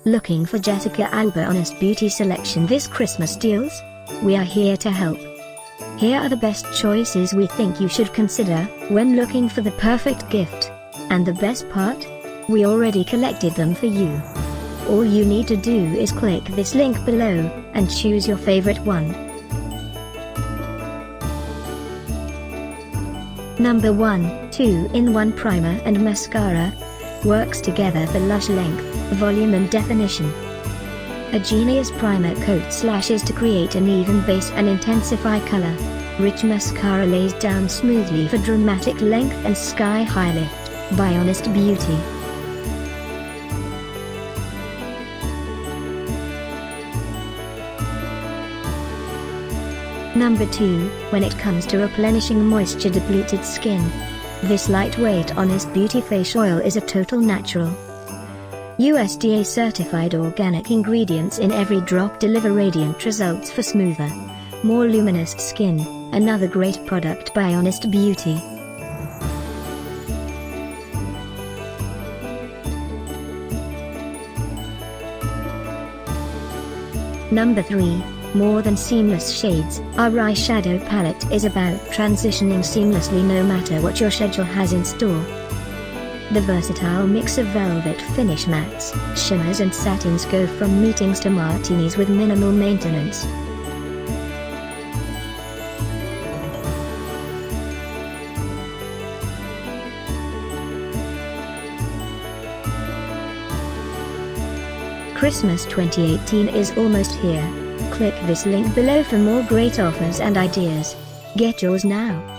Looking for Jessica Alba Honest Beauty Selection this Christmas deals? We are here to help. Here are the best choices we think you should consider when looking for the perfect gift. And the best part? We already collected them for you. All you need to do is click this link below and choose your favorite one. Number 1, 2-in-1 Primer and Mascara. Works together for Lush length, volume and definition. A genius primer coats lashes to create an even base and intensify color. Rich mascara lays down smoothly for dramatic length and sky-high lift, by Honest Beauty. Number 2, when it comes to replenishing moisture-depleted skin. This lightweight Honest Beauty Face Oil is a total natural. USDA certified organic ingredients in every drop deliver radiant results for smoother, more luminous skin. Another great product by Honest Beauty. Number 3, more than seamless shades. Our eyeshadow palette is about transitioning seamlessly no matter what your schedule has in store. The versatile mix of velvet finish mattes, shimmers and satins go from meetings to martinis with minimal maintenance. Christmas 2018 is almost here. Click this link below for more great offers and ideas. Get yours now.